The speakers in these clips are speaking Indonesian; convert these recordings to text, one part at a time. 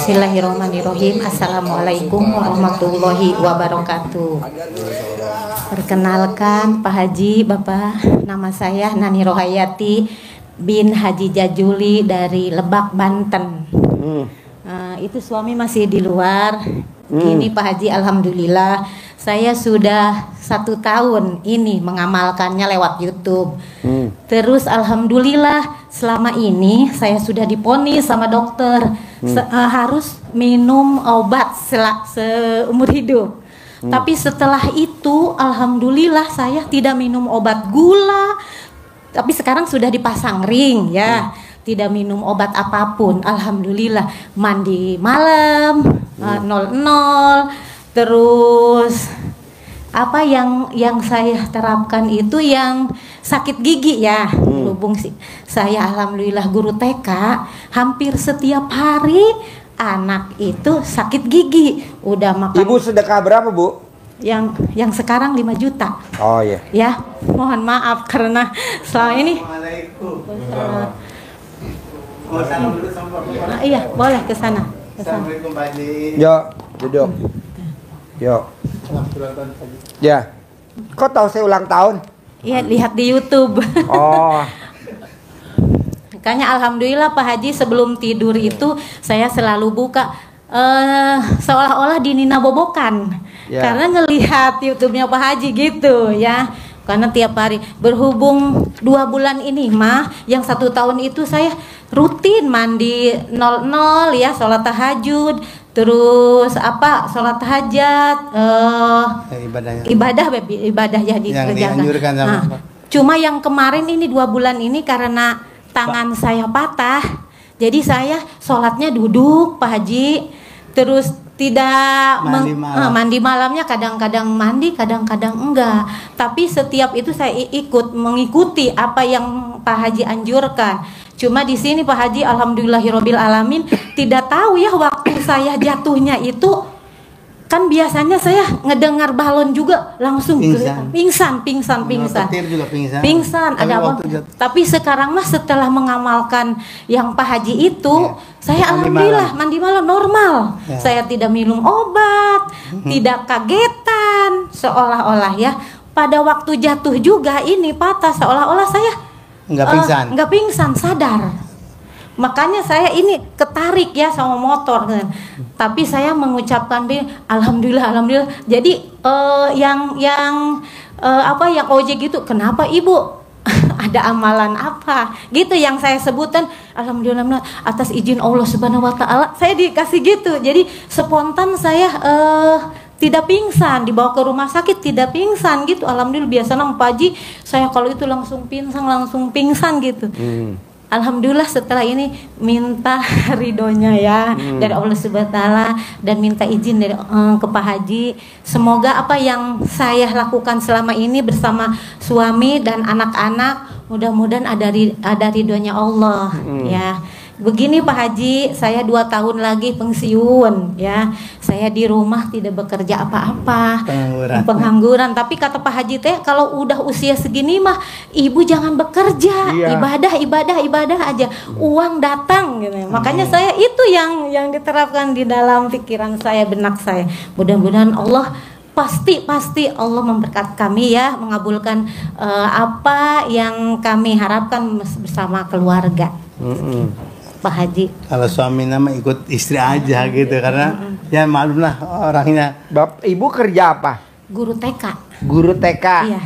Bismillahirrahmanirrahim. Assalamualaikum warahmatullahi wabarakatuh. Perkenalkan Pak Haji, Bapak, nama saya Nani Rohayati bin Haji Jajuli dari Lebak, Banten. Itu suami masih di luar. Ini Pak Haji, alhamdulillah saya sudah 1 tahun ini mengamalkannya lewat YouTube. Terus alhamdulillah selama ini saya sudah diponis sama dokter harus minum obat seumur hidup. Tapi setelah itu alhamdulillah saya tidak minum obat gula. Tapi sekarang sudah dipasang ring ya. Tidak minum obat apapun. Alhamdulillah mandi malam 00. Terus apa yang saya terapkan itu yang sakit gigi ya. Berhubung saya alhamdulillah guru TK, hampir setiap hari anak itu sakit gigi. Udah makan. Ibu sedekah berapa, Bu? Yang sekarang 5 juta. Oh iya. Ya, mohon maaf karena selama ini. Iya, boleh ke sana. Assalamualaikum Pak Haji. Yo, duduk. Yo. Ya. Kok tahu saya ulang tahun? Iya, lihat di YouTube. Oh. Makanya alhamdulillah Pak Haji sebelum tidur itu saya selalu buka seolah-olah dinina bobokan. Karena ngelihat YouTube-nya Pak Haji gitu ya. Karena tiap hari berhubung 2 bulan ini mah yang 1 tahun itu saya rutin mandi 00 ya, sholat tahajud, terus sholat hajat, ibadah ya dikerjakan. Cuma yang kemarin ini 2 bulan ini karena tangan saya patah, jadi saya sholatnya duduk Pak Haji, terus tidak mandi malamnya, kadang-kadang mandi, kadang-kadang enggak. Tapi setiap itu saya mengikuti apa yang Pak Haji anjurkan. Cuma di sini Pak Haji alhamdulillahirabbil alamin tidak tahu ya waktu saya jatuhnya itu kan biasanya saya ngedengar balon juga langsung pingsan. Ada apa? Tapi sekarang mah setelah mengamalkan yang Pak Haji itu, saya alhamdulillah mandi malam normal. Saya tidak minum obat, tidak kagetan, seolah-olah ya. Pada waktu jatuh juga ini patah, seolah-olah saya nggak pingsan, sadar. Makanya saya ini ketarik ya sama motor kan. Tapi saya mengucapkan alhamdulillah. Jadi yang ojek gitu, kenapa Ibu? Ada amalan apa? Gitu yang saya sebutkan, alhamdulillah atas izin Allah Subhanahu wa taala saya dikasih gitu. Jadi spontan saya tidak pingsan, dibawa ke rumah sakit tidak pingsan gitu. Alhamdulillah, biasanya Pak Haji saya kalau itu langsung pingsan gitu. Alhamdulillah setelah ini minta ridhonya ya dari Allah Subhanahu wa taala dan minta izin dari ke Pak Haji. Semoga apa yang saya lakukan selama ini bersama suami dan anak-anak mudah-mudahan ada ridhonya Allah ya. Begini Pak Haji, saya 2 tahun lagi pensiun ya. Saya di rumah tidak bekerja apa-apa, pengangguran. Tapi kata Pak Haji teh, kalau udah usia segini mah ibu jangan bekerja, ibadah aja, uang datang gitu. Makanya saya itu yang diterapkan di dalam pikiran saya, benak saya. Mudah-mudahan Allah pasti Allah memberkati kami ya, mengabulkan apa yang kami harapkan bersama keluarga. Pak Haji. Kalau suami nama ikut istri aja gitu karena ya maklum lah orangnya. Ibu kerja apa? Guru TK. Guru TK. Iya.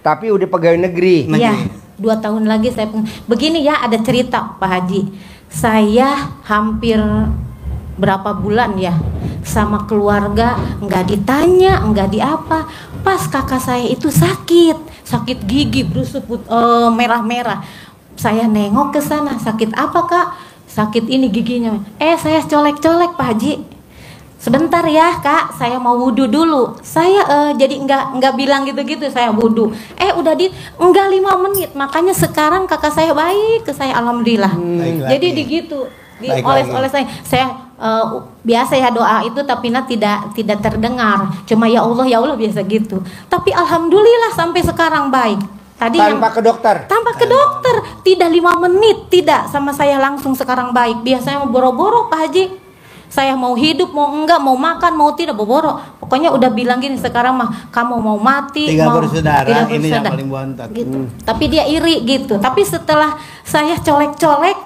Tapi udah pegawai negeri. Iya. 2 tahun lagi saya begini ya, ada cerita Pak Haji. Saya hampir berapa bulan ya sama keluarga nggak ditanya, nggak diapa. Pas kakak saya itu sakit gigi berusut merah-merah. Saya nengok ke sana, sakit apa Kak? Sakit ini giginya. Saya colek-colek Pak Haji. Sebentar ya Kak, saya mau wudhu dulu. Saya jadi nggak bilang gitu-gitu, saya wudhu. Udah enggak 5 menit. Makanya sekarang kakak saya baik ke saya, alhamdulillah. Jadi dioles-oles saya biasa ya doa itu tapi tidak terdengar. Cuma ya Allah biasa gitu. Tapi alhamdulillah sampai sekarang baik. Tadi tanpa ke dokter tidak 5 menit, tidak sama saya langsung sekarang baik. Biasanya boro-boro Pak Haji Saya mau hidup, mau enggak, mau makan, mau tidak, boboro. Pokoknya udah bilang gini, sekarang mah kamu mau mati, Tiga mau bersaudara, tiga ini yang bersaudara. paling bontot. Gitu. Tapi dia iri gitu. Tapi setelah saya colek-colek,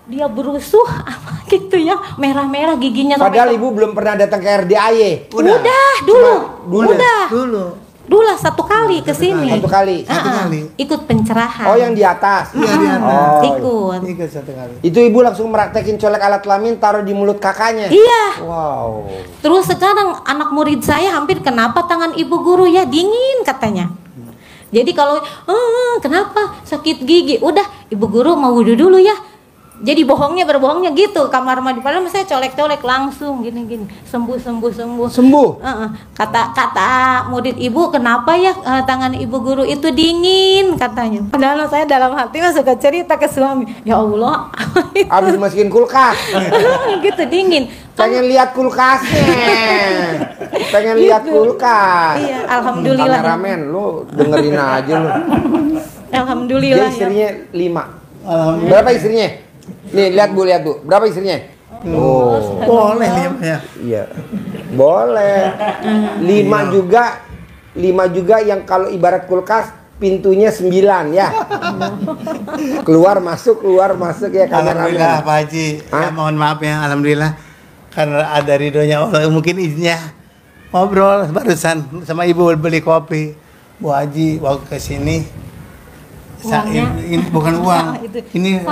dia berusuh apa gitu ya, merah-merah giginya. Padahal ibu belum pernah datang ke RDAY. Udah dulu. Dulu lah 1 kali ke sini. Satu kali. Ikut pencerahan. Oh, yang di atas. Iya, di atas. Oh. Ikut. Ikut 1 kali. Itu ibu langsung meraktekin colek alat kelamin, taruh di mulut kakaknya. Iya. Wow. Terus sekarang anak murid saya hampir, kenapa tangan ibu guru ya dingin katanya. Jadi kalau kenapa sakit gigi, udah ibu guru mau wudhu dulu ya. Jadi berbohongnya gitu, kamar mandi. Padahal saya colek-colek langsung gini sembuh. Sembuh. Kata murid ibu, kenapa ya tangan ibu guru itu dingin katanya. Padahal saya dalam hati mah suka cerita ke suami, ya Allah. Habis masukin kulkas. Gitu dingin. Pengen lihat kulkasnya. Pengen lihat kulkas. Iya, alhamdulillah. Kameramen, lu dengerin aja lu. Alhamdulillah. Dia istrinya 5. Alhamdulillah. Berapa istrinya? Nih, lihat Bu. Berapa istrinya? Oh. Boleh ya. Iya. Boleh. 5 juga yang kalau ibarat kulkas pintunya 9 ya. Keluar masuk ya, Alhamdulillah kameramen. Pak Haji. Ya, mohon maaf ya, alhamdulillah karena ada ridhonya Allah, mungkin izinnya ngobrol barusan sama ibu beli kopi. Bu Haji waktu ke sini ini bukan uang. Ini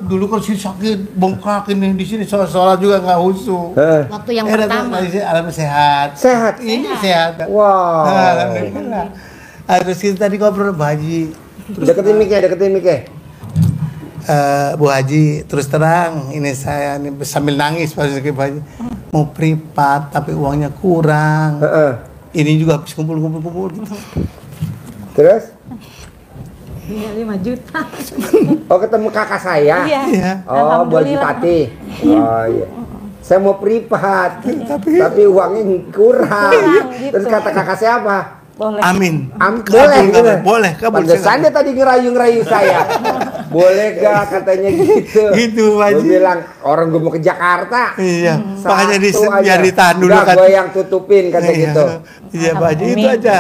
dulu kan sih sakit bengkak ini di sini sholat juga nggak khusyuk. Waktu yang pertama. Alhamdulillah sehat. Ini sehat. Wow. Alhamdulillah. Terus kita tadi ngobrol Bu Haji. Deketin mic-nya. Bu Haji, terus terang ini saya ini sambil nangis pas Bu Haji mau privat tapi uangnya kurang. Ini juga habis kumpul gitu. Terus? Iya, 5 juta. Oh, ketemu kakak saya. Iya. Oh, buat Pati. Oh iya. Saya mau privat, tapi uangnya kurang. Gitu. Terus kata kakak saya apa? Boleh. Amin. Boleh, gitu. Boleh, kabul. Pantesan dia tadi ngerayu saya. Boleh gak katanya gitu. Gitu, Pak Haji. Gue bilang, orang gue mau ke Jakarta. Iya. Satu Makanya aja. biar ditahan dulu Udah, kan. gue yang tutupin kata gitu. Iya, Pak Haji, itu aja.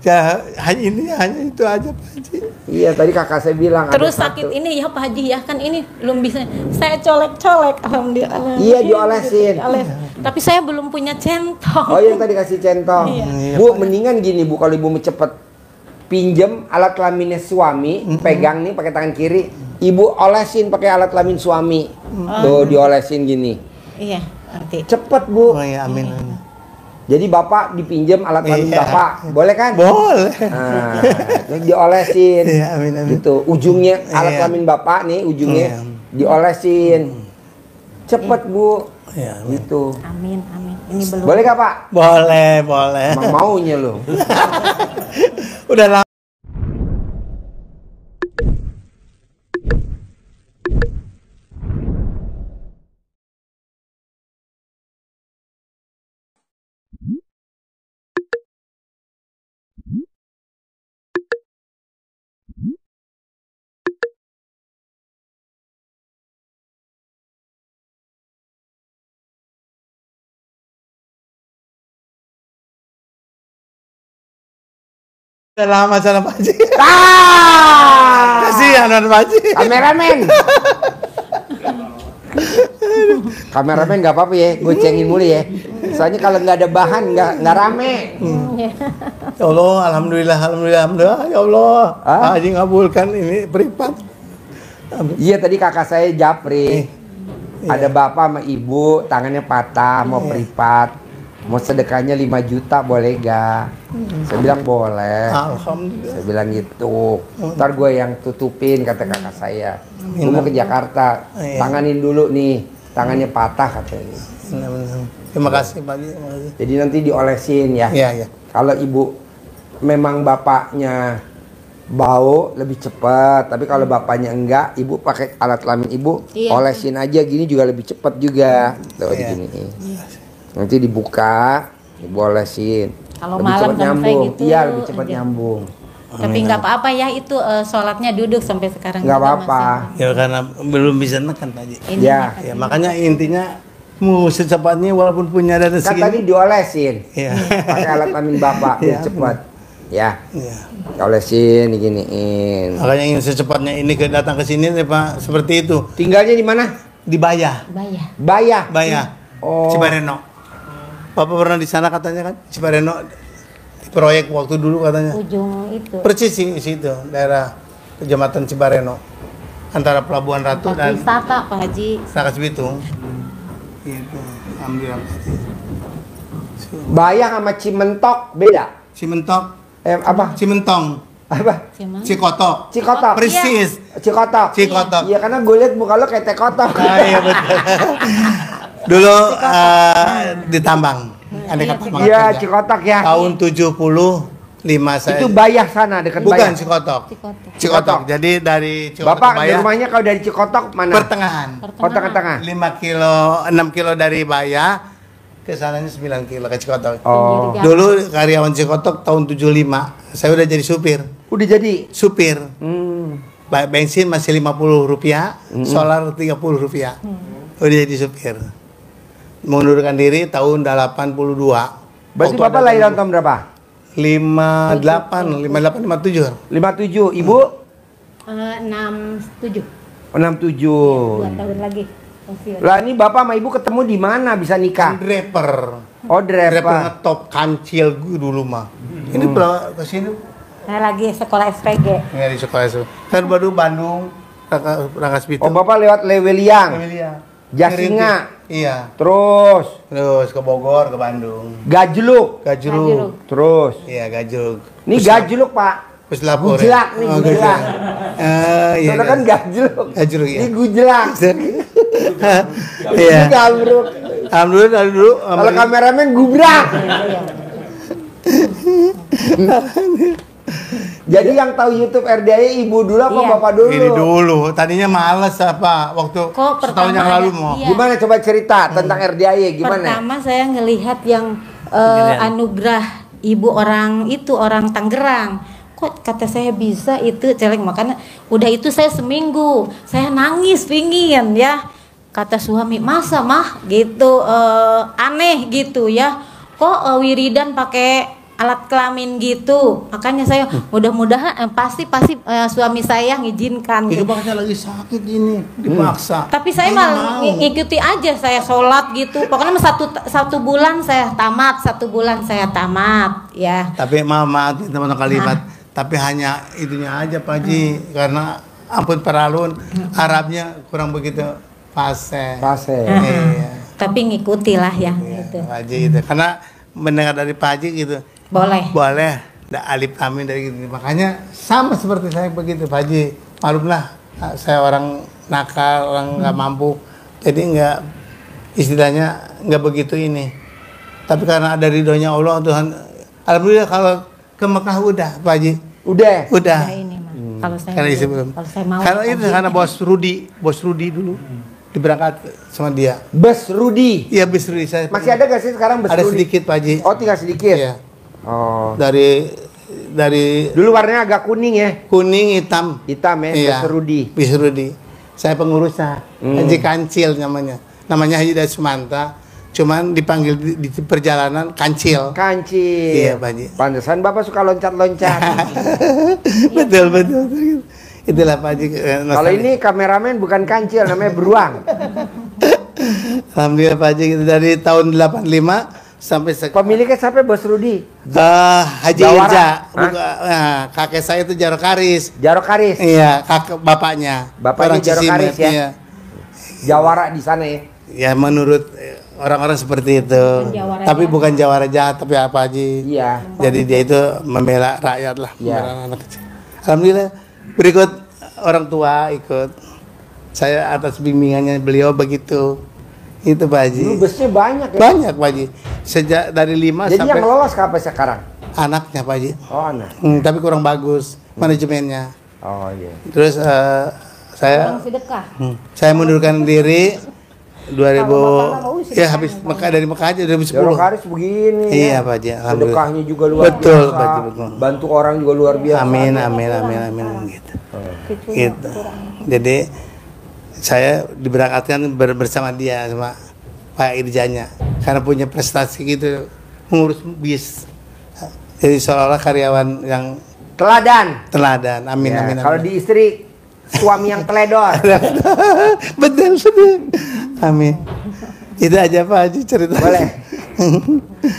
Ya, hanya itu aja, Pak Haji. Iya, tadi kakak saya bilang. Terus ada sakit satu. ini ya Pak Haji ya, kan ini belum bisa. Saya colek-colek, alhamdulillah. Iya, diolesin. Tapi saya belum punya centong. Oh, yang tadi kasih centong. Iya. Bu, mendingan gini Bu, kalau ibu mau cepet pinjem alat kelaminnya suami, pegang nih pakai tangan kiri, ibu olesin pakai alat kelamin suami. Tuh diolesin gini. Iya, nanti. Cepet Bu. Oh iya, amin. Jadi bapak dipinjam alat kelamin Iya. bapak, boleh kan? Boleh. Nah, terus diolesin. Iya, amin. Gitu. Ujungnya alat Iya. kelamin bapak nih, ujungnya Iya. diolesin. Cepet Bu. Iya, amin. Gitu. Amin. Ini belum. Boleh gak Pak? Boleh. Emang maunya lo. Udah lama. Udah lama sana Pak Haji. Kasihan Pak Haji. Kameramen. Kameramen nggak apa-apa ya, gue cengin mulu ya. Soalnya kalau nggak ada bahan nggak rame. Ya Allah, alhamdulillah. Ya Allah. Pak Haji ngabulkan ini privat. Iya tadi kakak saya Japri. Ada bapak sama ibu tangannya patah mau privat. Mau sedekahnya 5 juta boleh gak? Saya bilang boleh. Alhamdulillah. Saya bilang gitu. Ntar gue yang tutupin kata kakak saya. Gue mau ke Jakarta. Tanganin dulu nih. Tangannya patah katanya. Terima kasih Pak Haji. Terima kasih. Jadi nanti diolesin ya. Iya. Kalau ibu memang bapaknya bau lebih cepat, tapi kalau bapaknya enggak, ibu pakai alat kelamin ibu, Iya. olesin aja gini juga lebih cepat juga. Tuh Iya. gini. Nanti dibuka, ibu olesin. Kalau lebih malam cepat kan saya nyambung. gitu Iya, lebih cepat aja. nyambung. Tapi nggak apa-apa ya itu sholatnya duduk sampai sekarang. Nggak juga apa-apa. masih. Ya karena belum bisa nekan Pak Haji. Ini Ya. Ya makanya intinya mau secepatnya walaupun punya dana Kan tadi segini. diolesin. Iya. Pakai alat kelamin bapak biar Iya, cepat. Ya, Iya. diolesin, diginiin. Makanya ingin secepatnya ini datang ke sini nih, Pak, seperti itu. Tinggalnya di mana? Di Bayah. Bayar. Bayah. Bayah. Oh. Cibareno. Bapak pernah di sana katanya kan? Cibareno di proyek waktu dulu katanya. Ujung itu. Persis di situ, daerah Kecamatan Cibareno. Antara Pelabuhan Ratu Tempat dan wisata Pak Haji. Sakas Bitung. Gitu. Alhamdulillah. Bayah sama Cimentok beda. Cimentok, Apa? Cimentong, Apa? Cuman Cikotok. Cikotok. Persis. Cikotok. Cikotok. Iya, karena gue liat muka lo kayak tekotok. Ah, iya betul. Dulu di tambang. Ada kapal Iya, Cikotok ya. Tahun 75 saya. Itu Bayah sana dekat Bukan Bayah. Cikotok. Cikotok. Cikotok. Jadi dari Cikotok Bapak ke di Bayah rumahnya kalau dari Cikotok mana? pertengahan. Oh, tengah-tengah. 5 kilo, 6 kilo dari Bayah ke sananya 9 kilo ke Cikotok. Oh, Pinggir Dulu karyawan Cikotok tahun 75. Saya udah jadi supir. udah jadi. Supir. Hmm. Bensin masih Rp50, solar Rp30. Udah jadi supir. Mengundurkan diri tahun 82. Berarti Waktu Bapak ada lahiran tahun berapa? 58, 57. 57. Ibu? 67. 67. 2 tahun lagi. Masih ada. Lah ini Bapak sama Ibu ketemu di mana bisa nikah? Draper. Oh, Draper driver. ngetop kancil gue dulu mah. Ini pulang ke sini Saya lagi sekolah SPG. nggak di sekolah itu. Kan baru Bandung, Rangkas Bitung. Oh, Bapak lewat Leweliang. Jasinga. Iya. Terus Terus ke Bogor, ke Bandung. Gajluk. Gajruk. Terus Iya, Gajruk. ini Gajluk, Pak. Puslapor. Gujelak nih, Oh, Gujelak. Iya. Soalnya kan Gajluk. Gajruk ya. Ini Gujelak. Iya. Ini Gabruk. Alhamdulillah dari dulu. Kalau kameramen gubrak. Jadi yang tahu YouTube RDI Ibu dulu apa Iya. Bapak dulu? Ini dulu. Tadinya males apa waktu Kok setahun yang pertama lalu ya? mau. Iya. Gimana coba cerita tentang RDI gimana? Pertama saya ngelihat yang anugerah ibu orang itu orang Tangerang. Kok kata saya bisa itu celeng, makanya udah itu saya seminggu saya nangis pingin ya. Kata suami, masa mah gitu aneh gitu ya. Kok wiridan pakai alat kelamin gitu. Makanya saya mudah-mudahan pasti suami saya ngizinkan Itu gitu. makanya lagi sakit ini, dipaksa. Tapi saya Nggak malah mau. ngikuti aja, saya sholat gitu. Pokoknya satu bulan saya tamat, 1 bulan saya tamat, ya. Tapi maaf teman-teman kalimat, tapi hanya itunya aja Pak Haji, karena ampun peralun, Arabnya kurang begitu fase. Fase. Iya. Tapi ngikuti lah ya, Iya, gitu. Pak Haji itu. Karena mendengar dari Pak Haji gitu, Boleh. boleh, alif amin dari gitu. Makanya sama seperti saya begitu Pak Haji. Maklumlah, saya orang nakal, orang nggak mampu, jadi nggak istilahnya nggak begitu ini. Tapi karena ada ridhonya Allah Tuhan, alhamdulillah kalau ke Mekah udah Pak Haji, Udah. udah. Nah, ini mah. Kalau saya Karena isi belum. belum. Kalau saya mau. Karena itu haji. karena bos Rudi dulu diberangkat sama dia. Bes Rudi. Iya bos Rudi saya. Masih ada gak sih sekarang Bes Ada Rudi? sedikit Pak Haji. Oh, tinggal sedikit. Iya. Oh. Dari Dulu warnanya agak kuning ya. kuning hitam. Hitam ya, Iya. Bes Rudi. Bis Rudi. Saya pengurusnya. Haji Kancil namanya. Namanya Haji Dasmanta. Cuman dipanggil di perjalanan Kancil. Kancil. Iya, Pak Haji. Pantesan Bapak suka loncat-loncat. betul. Itulah Pak Haji. Kalau ini kameramen bukan kancil, namanya beruang. Alhamdulillah Pak Haji gitu. Dari tahun 85 sampai sekarang. Pemiliknya siapa Bos Rudi? Haji Jawara. Irja. Hah? Nah, kakek saya itu Jaro Karis. Jaro Karis. Iya, kakek bapaknya. Bapaknya Jaro Cisimet, Karis ya? Iya. Jawara di sana ya. Ya menurut orang-orang seperti itu. Jawara Tapi jahat. bukan jawara jahat, tapi apa Haji. Iya. Jadi dia itu membela rakyat lah, Iya. membela anak kecil. Alhamdulillah. Berikut orang tua ikut. Saya atas bimbingannya beliau begitu. Itu Pak Haji. Dulu busnya banyak ya. Banyak Pak Haji. Sejak dari 5 Jadi sampai yang lolos ke apa sekarang? anaknya Pak Haji. Oh, anak. Tapi kurang bagus manajemennya. Oh iya. Terus saya Masih dekat. saya mundurkan diri 2000 Kalau Bapak mau sih ya kan, habis Bang. Mekah dari Mekah aja Jaro 2010. Karis begini. Iya ya. Pak Haji. Alhamdulillah. Sedekahnya juga luar Betul, biasa. Pak Haji, betul. Bantu orang juga luar biasa. Amin gitu. Gitu. Jadi saya diberangkatkan bersama dia sama Pak Irjanya, karena punya prestasi gitu mengurus bis. Jadi seolah-olah karyawan yang Teladan. Amin, Ya, amin, kalau amin. di istri suami yang teledor. betul. Amin. Itu aja Pak Haji cerita. Boleh.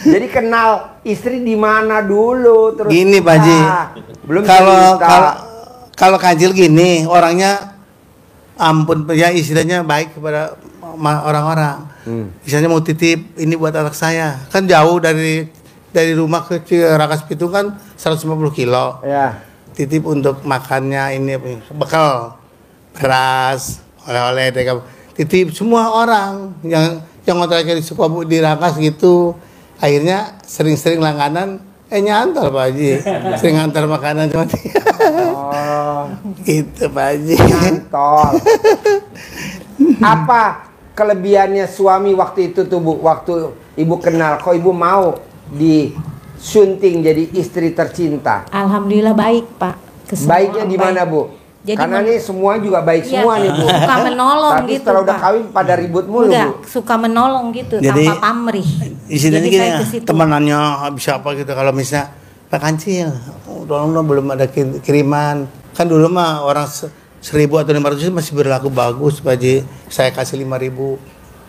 Jadi kenal istri di mana dulu terus Gini Pak Haji. Belum Kalau cerita. kalau Kancil gini, orangnya ampun ya, istilahnya baik kepada orang-orang. Misalnya mau titip ini buat anak saya, kan jauh dari rumah ke Cirakas Pitung kan 150 kilo. Ya. Titip untuk makannya ini bekal, beras, oleh-oleh, titip semua orang yang ngontraknya di Sukabumi, di Rakas gitu. Akhirnya sering-sering langganan nyantar Pak Haji. Sering ngantar makanan cuma dia. Oh, Gitu Pak Haji. nyantol. Apa kelebihannya suami waktu itu tuh Bu? Waktu Ibu kenal, kok Ibu mau disunting jadi istri tercinta? Alhamdulillah baik Pak. Kesemua Baiknya di mana baik. Bu? Jadi Karena nih semua juga baik Iya, semua nih Bu. suka menolong Tapi gitu, setelah udah Pak. kawin pada ribut mulu Enggak, Bu. suka menolong gitu Jadi, tanpa pamrih. Istilahnya Jadi gini saya ya, ke situ. temanannya bisa apa gitu, kalau misalnya Pak Kancil, tolong dong belum ada kiriman. Kan dulu mah orang 1.000 atau 500 masih berlaku bagus Pak Haji. Saya kasih 5.000.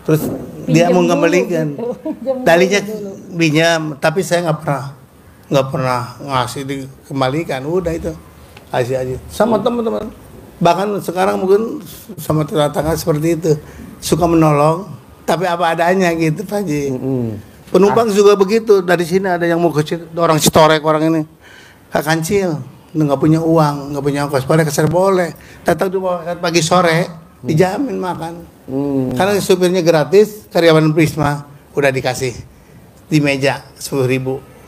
Terus dia Pinjam mau dulu ngembalikan. gitu. Pinjam Dalinya dulu. pinjam, tapi saya nggak pernah ngasih dikembalikan. Udah itu kasih aja sama teman-teman. Bahkan sekarang mungkin sama tetangga seperti itu, suka menolong, tapi apa adanya gitu Pak Haji. Penumpang juga begitu. Dari sini ada yang mau ke orang Citorek, orang ini Kak Kancil nggak punya uang, nggak punya ongkos, boleh keser boleh. Datang tuh pagi sore dijamin makan. Karena supirnya gratis, karyawan Prisma udah dikasih di meja 10.000.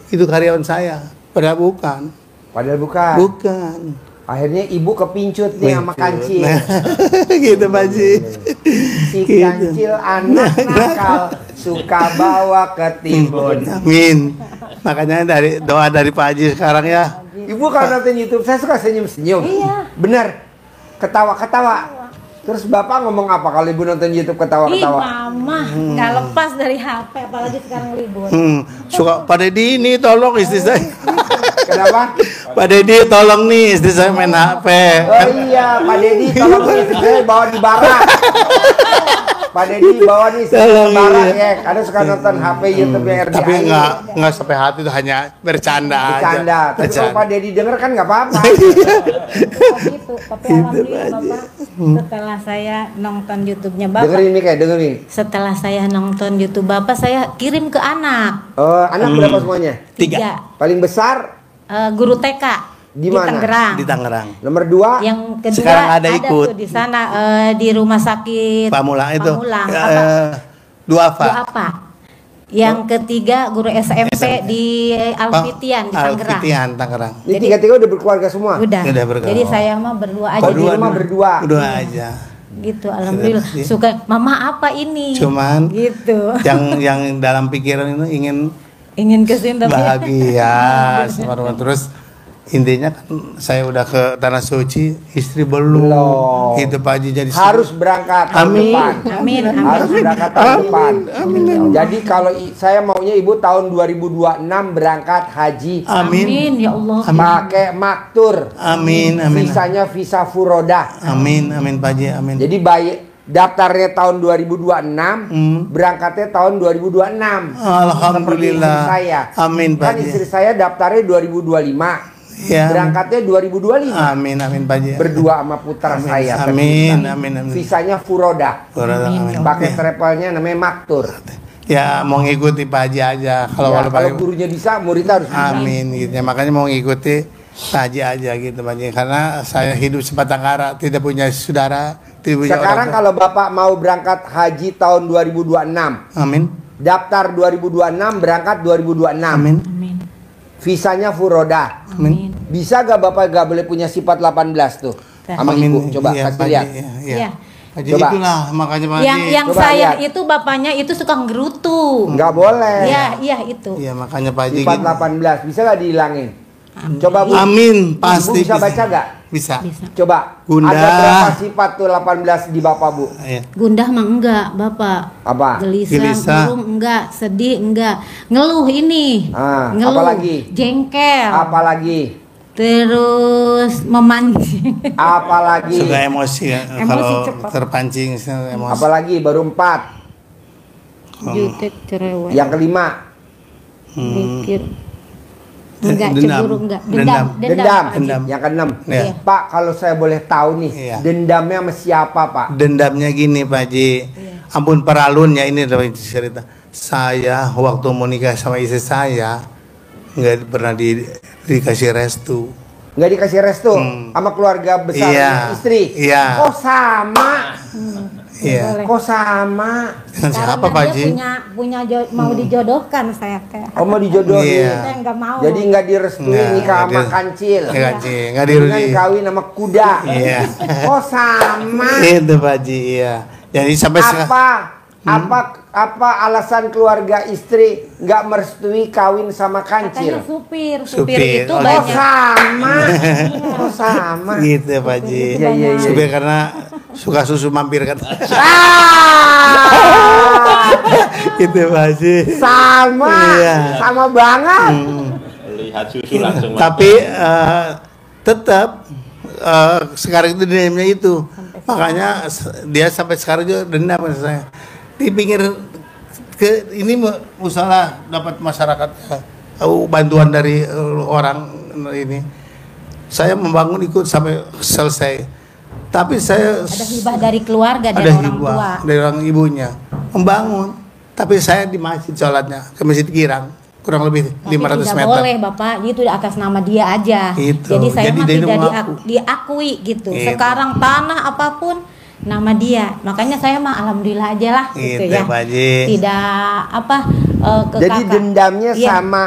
Itu karyawan saya, padahal bukan. Padahal bukan. Bukan. Akhirnya Ibu kepincut nih sama Kancil. Nah, gitu Pak Haji. Si Gitu. Kancil anak nakal suka bawa ke timbun. Amin. Makanya dari doa dari Pak Haji sekarang ya. Ibu kalau nonton YouTube saya suka senyum-senyum. Iya. Bener. Ketawa-ketawa. Terus Bapak ngomong apa kalau Ibu nonton YouTube Ih, ketawa-ketawa? mama nggak lepas dari HP, apalagi sekarang libur. Suka Pak Dedi ini tolong istri saya. Kenapa? Pak Dedi tolong nih istri saya main HP. Oh iya, Pak Dedi tolong istri saya bawa di barak. Pak Dedi bawa nih istri saya ke barak ya. Karena suka nonton HP YouTube-nya RCTI. Tapi nggak sampai hati, itu hanya bercanda Bercanda. aja. Tapi kalau Pak Dedi denger kan nggak apa-apa. Gitu, tapi alhamdulillah Bapak, setelah saya nonton YouTube-nya Bapak, Dengerin nih kayak dengerin. setelah saya nonton YouTube Bapak, saya kirim ke anak. Oh, anak berapa semuanya? 3. Paling besar Guru TK Di mana? Tangerang. Di Tangerang. nomor 2. Yang kedua Sekarang ada ikut. tuh di sana di rumah sakit Pamulang itu. Pamulang. Duafa. Apa? Yang ketiga guru SMP di Alfitian di Tangerang. Alfitian, Tangerang. Ini tiga-tiga udah berkeluarga semua. Udah. Udah berkeluarga. Jadi saya mah berdua aja Oh, di di rumah rumah. berdua. Udah aja. Gitu, alhamdulillah. Iya. Suka, mama apa ini? Cuman gitu. yang dalam pikiran itu ingin Ingin kesini tapi bahagia sama rumah. Terus intinya kan saya udah ke Tanah Suci, istri belum. Belum. Itu Pak Haji jadi Harus berangkat tahun Amin. depan. Amin, amin. Harus berangkat tahun depan. Jadi kalau saya maunya Ibu tahun 2026 berangkat haji. Amin. Amin ya Allah. Pakai maktur. Amin, amin. Visanya visa furoda. Amin, amin Pak Haji, amin. Jadi daftarnya tahun 2026, berangkatnya tahun 2026. Alhamdulillah. Seperti istri saya. Amin Pak Kan Haji. istri saya daftarnya 2025. Ya. Berangkatnya 2025. Amin, amin Pak Haji. Berdua sama putra saya. Amin, amin, amin. Visanya furoda. Amin. Pakai travelnya namanya maktur. Ya mau ngikuti Pak Haji aja. Kalau Ya, kalau kalau Pak gurunya bisa, muridnya harus bisa. Amin gitu ya. Makanya mau ngikuti Pak Haji aja gitu Pak Haji. Karena saya hidup sebatang kara, tidak punya saudara, tidak punya Sekarang orang tua. kalau Bapak mau berangkat haji tahun 2026, Amin. daftar 2026, berangkat 2026. Amin. Amin. Visanya furoda. Amin. Bisa gak Bapak gak boleh punya sifat 18 tuh? Sama Amin. Ibu, coba Iya, kasih Pak lihat. Haji, Iya. Iya. Pak Haji, Coba. itulah makanya Pak Yang Haji. yang Coba saya lihat. itu bapaknya itu suka ngerutu. Nggak boleh. Iya, iya itu. Iya makanya Pak Haji Sifat gitu. 18, bisa gak dihilangin? Coba Bu. Amin, Bu pasti bisa baca gak? Bisa. Bisa. Coba. Gundah. Ada berapa sifat tuh 18 di Bapak Bu? Iya. Gundah mah enggak, Bapak. Apa? Gelisah. Murung enggak, sedih enggak. Ngeluh ini. Ah, Ngeluh. apalagi? Jengkel. Apalagi? Terus memancing. Apalagi? Suka emosi ya. Emosi Kalau cepat. terpancing emosi. Apalagi? Baru 4. Jutek, cerewet. Yang kelima? Mikir. Enggak, Dendam. cemburu enggak. Dendam. Dendam. Dendam. Yang keenam. Iya. Pak, kalau saya boleh tahu nih, Iya. dendamnya sama siapa, Pak? Dendamnya gini Pak Haji. Ampun peralun ya, ini adalah cerita. Saya waktu mau nikah sama istri saya nggak pernah dikasih restu. Nggak dikasih restu sama keluarga besar Iya. istri? Iya. Kok sama? Iya. Kok sama? Dengan siapa Karena Pak dia Haji? punya mau dijodohkan saya teh. Oh, mau dijodohin? Iya. Saya enggak mau. Jadi nggak direstuin Nggak, nikah nggak sama di- kancil? Nggak Dengan dirugi. kawin sama kuda? Iya. Kok sama? Itu Pak Haji, iya. Jadi sampai Apa alasan keluarga istri nggak merestui kawin sama Katanya kancil? supir Supir. itu Oh, Kok banyak. sama? Kok sama? gitu Pak Haji. Iya, iya, iya. Supir karena suka susu mampir kan. Gitu Pak Haji. Sama, Iya. sama banget. Lihat susu langsung Tapi tetap sekarang itu dendamnya itu. Makanya dia sampai sekarang juga dendam sama saya. Di pinggir ke ini musalah dapat masyarakat bantuan dari orang ini. Saya membangun ikut sampai selesai. Tapi saya Ada hibah dari keluarga ada dari orang hibah tua. dari orang ibunya membangun. Tapi saya di masjid sholatnya ke Masjid Girang kurang lebih Tapi 500 tidak meter. boleh Bapak, itu atas nama dia aja. Itu. Jadi saya Jadi mah dia tidak mengaku. diakui gitu. Gitu. Sekarang tanah apapun nama dia. Makanya saya mah alhamdulillah aja lah gitu Gitu, ya. Pak Haji. Tidak ke Jadi kakak. dendamnya Iya. sama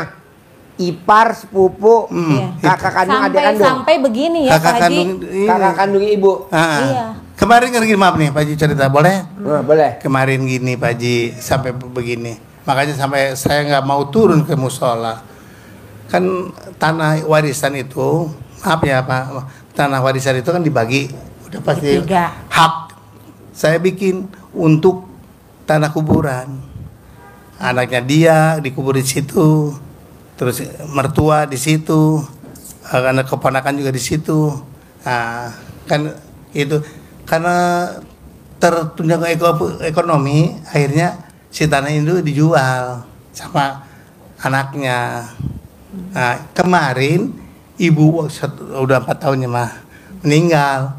ipar, sepupu, Iya. kakak kandung, adik kandung, Sampai begini ya Kakak Pak Haji. kandung ini. kakak kandung ibu. Iya. Kemarin kan gini, maaf nih Pak Haji cerita boleh? Nah, boleh. Kemarin gini Pak Haji sampai begini. Makanya sampai saya nggak mau turun ke musola. Kan tanah warisan itu, maaf ya Pak, tanah warisan itu kan dibagi, udah pasti Tiga. hak. Saya bikin untuk tanah kuburan. Anaknya dia dikubur di situ, terus mertua di situ, anak keponakan juga di situ. Nah, kan itu karena tertunjang ekonomi, akhirnya si tanah itu dijual sama anaknya. Nah, kemarin ibu udah 4 tahunnya mah meninggal,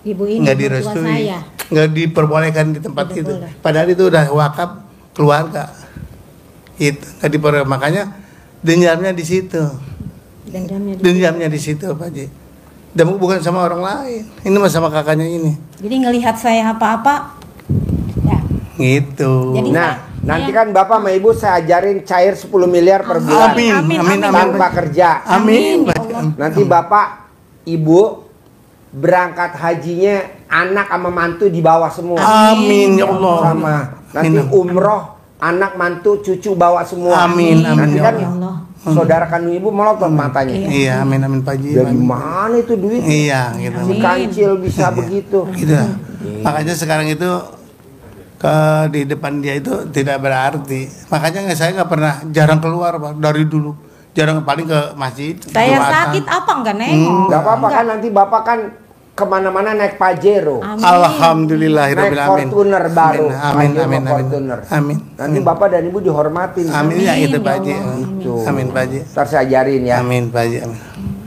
Ibu ini nggak mertua direstui, saya. nggak diperbolehkan di tempat Tidak itu. boleh. Padahal itu udah wakaf keluarga. Itu nggak diperbolehkan, makanya dendamnya di situ. Dendamnya di situ Pak Haji. Dan bukan sama orang lain. Ini mah sama kakaknya ini. Jadi ngelihat saya apa-apa ya. Gitu. Jadi Nah, saya- nanti kan Bapak sama Ibu saya ajarin cair 10 miliar per bulan Amin, amin, amin. tanpa kerja. Amin. Amin, ya Allah. Nanti Bapak, Ibu berangkat hajinya anak sama mantu di bawah semua. Amin ya Allah. Sama. Nanti Amin. umroh anak mantu cucu bawa semua. Amin, amin, Nanti ya kan Allah. saudara kandung Ibu melotot matanya. Iya, amin amin Pak Haji. Dari Amin. mana itu duit? Iya, gitu. Si kancil bisa begitu. Gitu. Makanya sekarang itu ke di depan dia itu tidak berarti. Makanya saya nggak pernah jarang keluar Pak, dari dulu. Jarang paling ke masjid. Saya Jumatan. sakit apa enggak nengok? Gak apa-apa kan nanti Bapak kan kemana-mana naik Pajero. Amin. Alhamdulillahirabbil Naik alamin. Fortuner baru. Amin Pajero amin amin. Fortuner. Amin. Nanti Bapak dan Ibu dihormatin. Amin ya itu Amin, Pak ya Haji. Allah. Gitu. Amin Pak Haji. Ntar saya ajarin ya. Amin Pak Haji. Amin.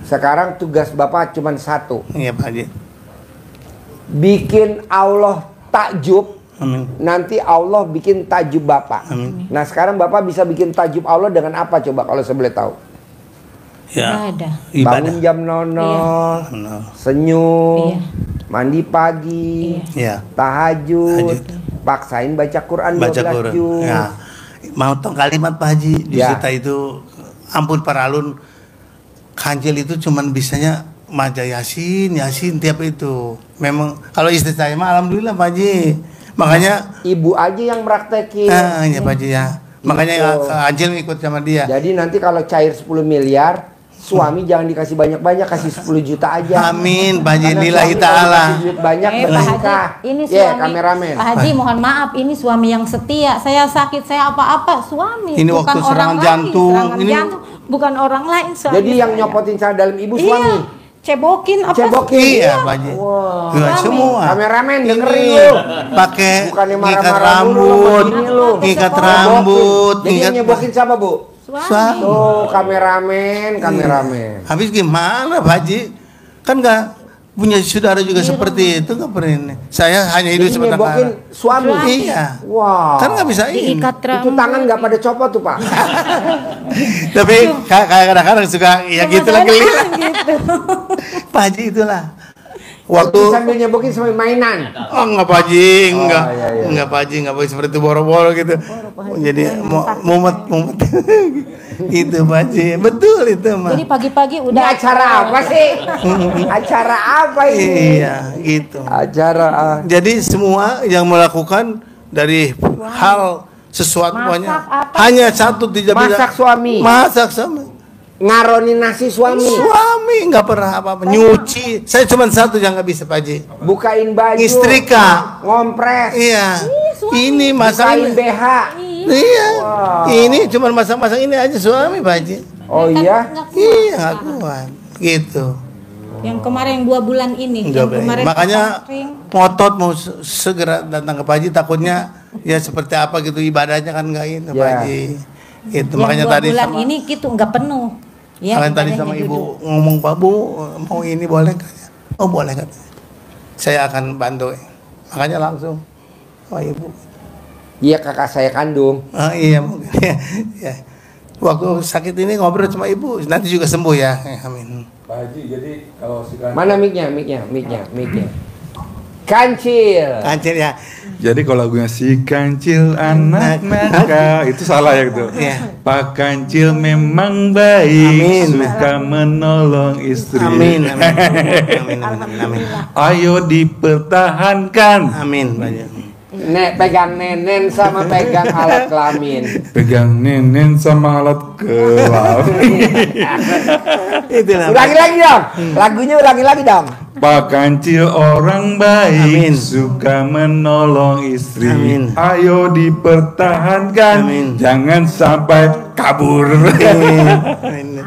Sekarang tugas Bapak cuma satu. Iya Pak Haji. Bikin Allah takjub. Amin. Nanti Allah bikin takjub Bapak. Amin. Nah sekarang Bapak bisa bikin takjub Allah dengan apa coba kalau saya boleh tahu? Ya. Ibadah. Bangun Ibadah. jam 00, Benar. senyum, Iya. mandi pagi, Ya. tahajud, paksain baca Quran 12 Baca Quran. juz. Ya. Mau tahu kalimat Pak Haji di Ya. Sita itu ampun paralun kancil itu cuman bisanya maja Yasin tiap itu. Memang kalau istri saya mah alhamdulillah Pak Haji. Makanya Ibu aja yang praktekin. ya Pak Haji ya. Makanya Gitu. Kancil ikut sama dia. Jadi nanti kalau cair 10 miliar, suami jangan dikasih banyak-banyak, kasih 10 juta aja. Amin, Pak Haji, Karena lillahi suami kalau ta'ala. kasih duit banyak Pak Haji, berkah. ini Ya, suami kameramen. Pak Haji, mohon maaf, ini suami yang setia. Saya sakit, saya apa-apa, suami. Ini bukan waktu orang serangan lain. jantung. Serangan Ini- jantung, bukan orang lain. Suami Jadi yang saya. nyopotin cara dalam ibu Iya, suami. cebokin apa? Cebokin. Iya, Pak Haji. Wah. Nggak semua. Kameramen dengerin Ini lu. pakai Bukannya ngikat marah-marah dulu sama rambut, bini lu. ngikat Nyebokin. rambut, Jadi yang nyebokin siapa, Bu? Suami. Tuh, kameramen. Habis gimana Pak Haji? Kan nggak punya saudara juga seperti itu, nggak pernah ini. Saya hanya hidup Jadi sebatang nyebokin kara. suami. Iya. Wow. Kan nggak bisa ini. Diikat Itu rambut. tangan nggak pada copot tuh, Pak. Tapi kadang-kadang suka ya Sama gitu saya lagi. gitu. Pak Haji itulah. Waktu Waktu sambil nyebokin sambil mainan. oh enggak Pak Haji, enggak. iya, iya. Enggak Pak Haji, enggak boleh seperti itu boro-boro gitu. Jadi mumet. Itu Pak Haji. Betul itu mah. Jadi pagi-pagi Ini udah acara apa sih? Acara apa ini? Iya, gitu. Acara Jadi semua yang melakukan dari hal sesuatu Masak banyak apa? hanya satu tidak Masak suami. Masak suami. ngaronin nasi suami. Suami nggak pernah apa-apa nyuci. Saya cuma satu yang nggak bisa Pak Haji. Bukain baju. Istrika. Ngompres. Iya. suami. Ini Bukain masakin. BH. Iya. Wow. Ini cuma masak-masak ini aja suami Pak Haji. Oh Kan iya? nggak kuat. Iya nggak kuat. Gitu. Yang kemarin 2 bulan ini, yang kemarin Makanya kering. ngotot mau segera datang ke Pak Haji, takutnya ya seperti apa gitu ibadahnya kan nggak ini Pak Ya. Haji. Itu Yang makanya 2 tadi bulan sama ini gitu nggak penuh. Ya, makanya tadi ibadahnya sama ibu duduk. ngomong Pak Bu mau ini boleh nggak? Oh boleh kan? Saya akan bantu. Makanya langsung oh ibu. Iya kakak saya kandung. Ah, iya mungkin ya. Waktu sakit ini ngobrol sama ibu, nanti juga sembuh ya. Amin. Pak Haji, jadi kalau si Kancil, Mana mic-nya? Kancil. Kancil ya. jadi kalau lagunya si Kancil anak nakal itu salah ya gitu. Iya. Pak Kancil memang baik, Amin. suka menolong istri. Amin. Amin. Ayo dipertahankan. Amin. Banyak. Nek pegang nenen sama pegang alat kelamin. Pegang nenen sama alat kelamin. Itulah. Ulangi lagi dong. Lagunya ulangi lagi dong. Pak Kancil orang baik, Amin. suka menolong istri. Amin. Ayo dipertahankan, Amin. jangan sampai kabur. Amin.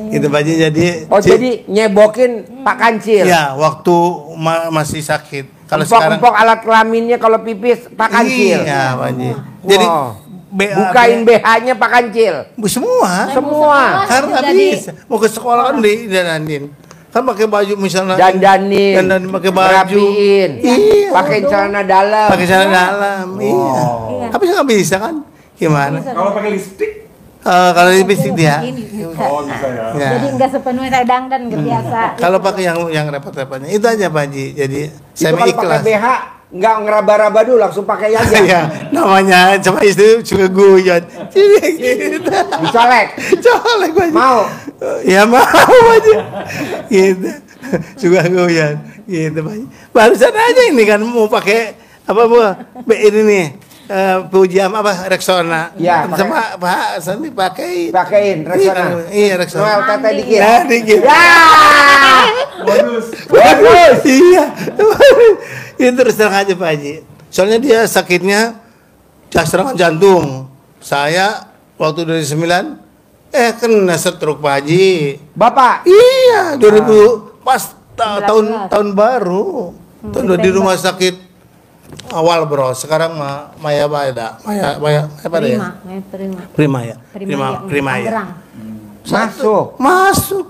Itu Pak Haji jadi. Oh jadi nyebokin Pak Kancil. Ya waktu masih sakit. Kalau sekarang Empok-empok alat kelaminnya kalau pipis Pak Kancil. Iya Pak Haji. Jadi Wow. BA Bukain BH-nya Pak Kancil. semua. Semua. Karena Jadi bisa mau ke sekolah kan didandanin. Kan pakai baju misalnya Dandanin. dandanin pakai baju. Rapiin. Iya. Pakai celana dalam. Pakai celana dalam. Iya. Tapi nggak bisa kan? Gimana? Kalau pakai lipstick? Kalau lipstick dia. Ini bisa. Oh bisa ya. Ya. Jadi nggak sepenuhnya saya dangdan nggak biasa. Kalau pakai yang repot-repotnya itu aja Pak Haji. Jadi saya Itu kalau pakai ikhlas. BH nggak ngeraba-raba dulu langsung pakai aja. Ya, namanya sama istri juga guyon. Jadi gitu. Dicolek. Colek Pak Haji. Mau. Ya mau aja. Gitu. Juga guyon. Gitu Pak Haji. Barusan aja ini kan mau pakai apa Bu? Ini nih. Pujian apa Rexona. Ya, pakai. Sama Pak Sandi pakai. Pakein Rexona. Iya Rexona. Noel tete dikit. Nah, dikit. Ya. Bagus. Iya. Itu terus terang aja Pak Haji. Soalnya dia sakitnya serangan jantung. Saya waktu dari 9 kena stroke Pak Haji. Bapak. Iya, 2000 pas tahun 19. tahun baru. Tahun di rumah sakit awal bro. Sekarang Maya apa ya? Prima ya. Prima ya. Tangerang. Masuk.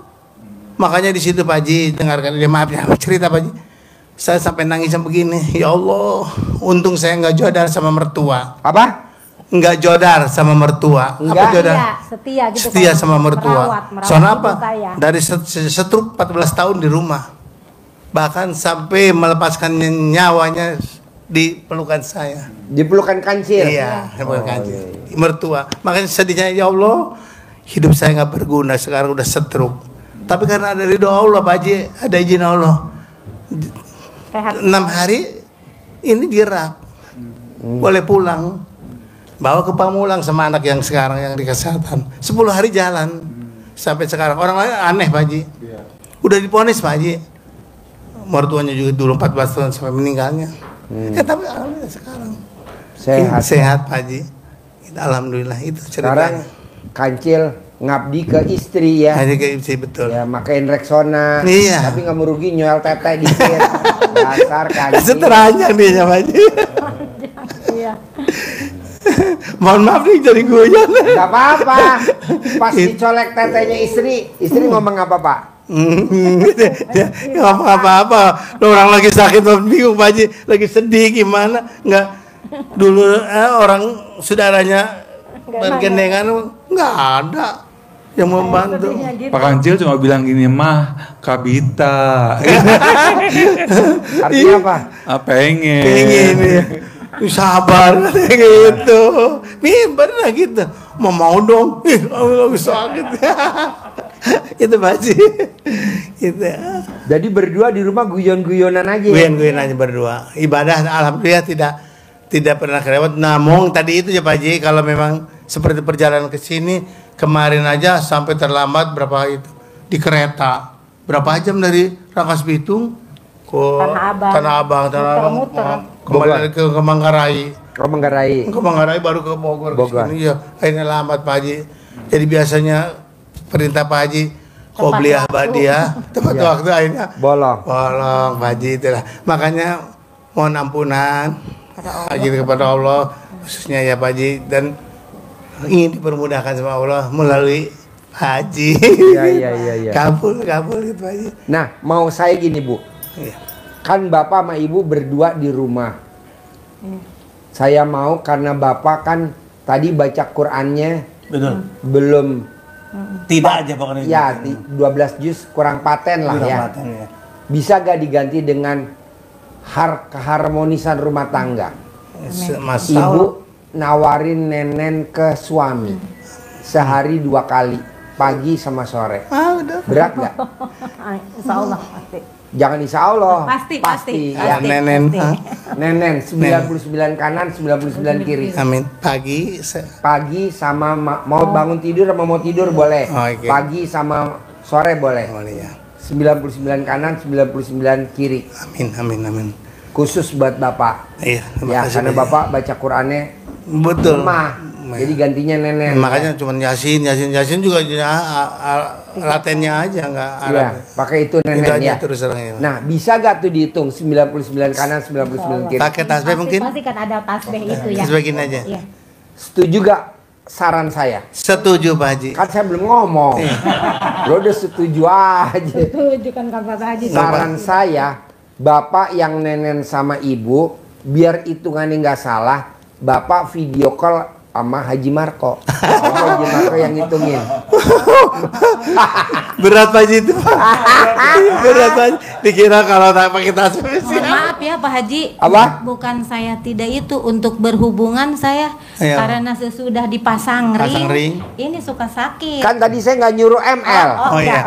Makanya di situ Pak Haji dengarkan dia maaf ya cerita Pak Haji. Saya sampai nangis begini. Ya Allah, untung saya nggak jodar sama mertua. Apa? Nggak jodar sama mertua. Apa Enggak. jodar? Setia gitu. Setia kalau sama mertua. merawat Soalnya ibu apa? saya. Dari setruk 14 tahun di rumah. Bahkan sampai melepaskan nyawanya di pelukan saya. Dipelukan Kancil. Iya, pelukan mertua. Makanya sedihnya ya Allah, hidup saya nggak berguna sekarang udah setruk. Tapi karena ada ridho Allah Pak Haji, ada izin Allah. Sehat. 6 hari ini dirak. Boleh pulang. Bawa ke Pamulang sama anak yang sekarang yang di kesehatan. 10 hari jalan. sampai sekarang. Orang lain aneh Pak Haji. Udah diponis Pak Haji. Mertuanya juga dulu 14 tahun sampai meninggalnya. Tapi alhamdulillah sekarang sehat Pak Haji. Alhamdulillah itu ceritanya. Sekarang Kancil ngabdi ke istri ya. Haji ke istri betul. Ya makain Rexona. Iya. Tapi nggak merugi nyoel tete dikit. Dasar Kancil. Seteranjang dia Pak Haji. Iya. Mohon maaf nih jadi guyon. Gak apa-apa. Pas dicolek tetenya istri ngomong apa Pak? Dia ngomong apa-apa. Orang lagi sakit bingung Pak Haji, lagi sedih gimana? Nggak dulu orang saudaranya bergandengan nggak ada yang membantu. Pak Kancil cuma bilang gini, mah kabita. Artinya apa? Pengen ya. Sabar gitu. Nih pernah gitu. Mau dong. Lagi sakit. Itu Pak Haji. Gitu. Jadi berdua di rumah guyon-guyonan aja. Guyon aja berdua. Ibadah alhamdulillah tidak pernah kelewat. Namun tadi itu ya Pak Haji, kalau memang seperti perjalanan ke sini kemarin aja sampai terlambat berapa itu di kereta. Berapa jam dari Rangkas Bitung ke Tanah Abang kembali ke Manggarai. Manggarai baru ke Bogor. Iya, akhirnya lambat Pak Haji. Jadi biasanya perintah Pak Haji qobliyah badiah tepat waktu akhirnya bolong Pak Haji itulah. Makanya mohon ampunan Haji kepada Allah khususnya ya Pak Haji, dan ingin dipermudahkan sama Allah melalui Haji. Iya. Kabul gitu Haji. Nah, mau saya gini Bu. Iya. Kan Bapak sama Ibu berdua di rumah. Saya mau karena Bapak kan tadi baca Qur'annya Betul. belum Tidak aja pokoknya. ya 12 juz kurang paten lah ya. Bisa gak diganti dengan keharmonisan rumah tangga? Ibu nawarin nenen ke suami sehari 2 kali, pagi sama sore. Berat gak? Insya Allah pasti. Jangan insya Allah. Pasti. Ya. Nenen 99 kanan 99 kiri. Amin. Pagi sama mau bangun tidur sama mau tidur boleh. Okay. Pagi sama sore boleh. Ya. 99 kanan 99 kiri. Amin. Khusus buat Bapak. Iya. Ya karena Bapak baca Qur'annya betul. lemah. Jadi gantinya nenen. Makanya cuma Yasin juga latennya aja nggak. Iya, pakai itu nenen ya. Terus terang. Nah, bisa gak tuh dihitung 99 kanan 99 kiri? Pakai tasbih mungkin? Pasti kan ada tasbih itu ya. Tasbih gini aja. Iya. Setuju gak saran saya? Setuju Pak Haji. Kan saya belum ngomong. Lo udah setuju aja. Setuju kan Pak Haji. Saran saya, Bapak yang nenen sama Ibu, biar hitungannya nggak salah, Bapak video call sama Haji Marco. Haji Marco yang ngitungin. Berat Pak Haji itu. Berat Pak Haji. Dikira kalau tak pakai tasbih. Maaf ya Pak Haji. Apa? Bukan saya tidak itu untuk berhubungan saya. Iya. Karena sesudah dipasang Pasang ring. ini suka sakit. Kan tadi saya nggak nyuruh ML. Oh iya.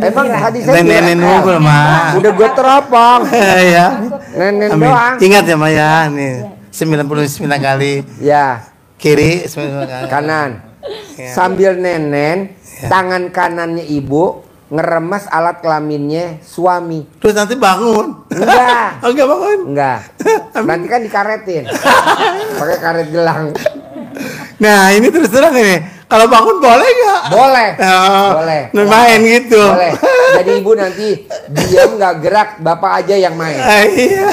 Emang tadi saya Nenen nunggu mah. udah gue teropong. Iya. Nenen Amin. doang. Ingat ya Maya nih. 99 kali. Ya. Kiri 99 kali. Kanan. Ya. Sambil nenen, tangan kanannya ibu ngeremes alat kelaminnya suami. Terus nanti bangun. Enggak. Oh, enggak bangun. Enggak. Nanti kan dikaretin. Pakai karet gelang. Nah, ini terus terang ini. Kalau bangun boleh nggak? Boleh. Oh, Boleh. Main gitu. Boleh. Jadi ibu nanti diam nggak gerak, bapak aja yang main. Iya.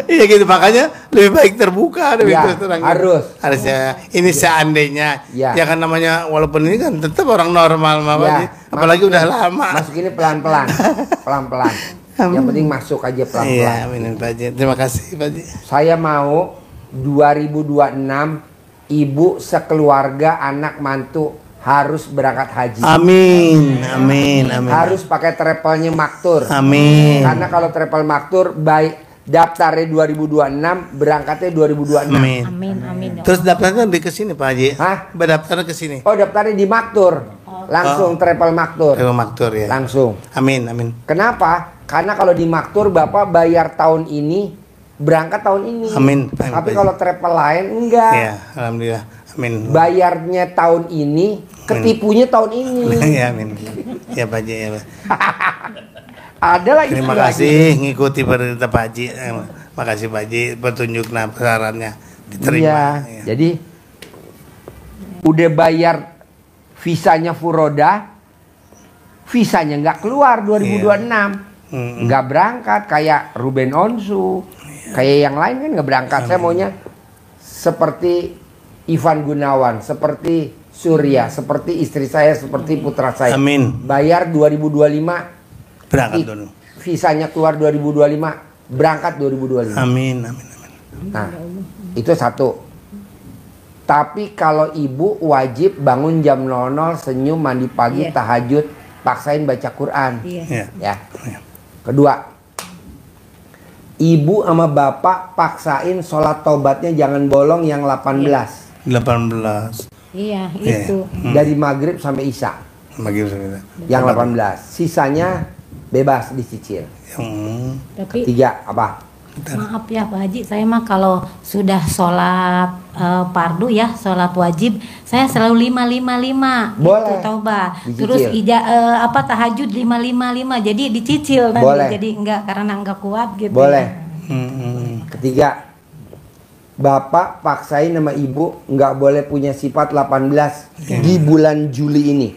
Iya gitu, makanya lebih baik terbuka lebih Ya, terus terang. harus. Harusnya. Ini seandainya. Ya. Ya kan namanya walaupun ini kan tetap orang normal Ya, apalagi udah lama. Masuk ini pelan-pelan. Pelan-pelan. Yang penting masuk aja pelan-pelan. Iya, amin Pak Haji. Terima kasih Pak Haji. Saya mau 2026 ibu sekeluarga anak mantu harus berangkat haji. Amin. Harus pakai travelnya maktur. Amin. Karena kalau travel maktur baik daftarnya 2026, berangkatnya 2026. Amin. Terus daftarnya di ke sini Pak Haji. Hah? Berdaftarnya ke sini. Oh, daftarnya di maktur. Langsung travel maktur. Travel maktur ya. Langsung. Amin. Kenapa? Karena kalau di maktur Bapak bayar tahun ini, berangkat tahun ini. Amin. Tapi kalau travel lain enggak. Iya, alhamdulillah. Amin. Bayarnya tahun ini, ketipunya tahun ini. Ya, amin. Ya Pak Haji ya. Pak. Ada lagi. Terima kasih ngikuti perintah Pak Haji. Makasih Pak Haji petunjuk sarannya diterima. Iya. Ya. Jadi udah bayar visanya Furoda, visanya nggak keluar 2026. Nggak berangkat kayak Ruben Onsu, kayak yang lain kan nggak berangkat. Saya maunya seperti Ivan Gunawan, seperti Surya, seperti istri saya, seperti putra saya. Amin. Bayar 2025, Berangkat dulu. visanya keluar 2025, berangkat 2025. Amin, amin, amin. Nah, itu satu. Tapi kalau ibu wajib bangun jam 00, senyum, mandi pagi, Iya. tahajud, paksain baca Quran. Iya. Ya. Ya. Kedua, ibu sama bapak paksain sholat tobatnya jangan bolong yang 18. 18. Iya, Iya. itu. Dari maghrib sampai isya. Bagi saya. Yang 18. Sisanya bebas dicicil. Tapi Ketiga, apa? maaf ya Pak Haji, saya mah kalau sudah sholat fardu ya, sholat wajib, saya selalu 555 Boleh. gitu taubat. Dicicil. Terus tahajud 555, jadi dicicil nanti. Boleh. Jadi enggak karena enggak kuat gitu. Boleh. Ya. Ketiga, bapak paksain sama ibu nggak boleh punya sifat 18 di bulan Juli ini.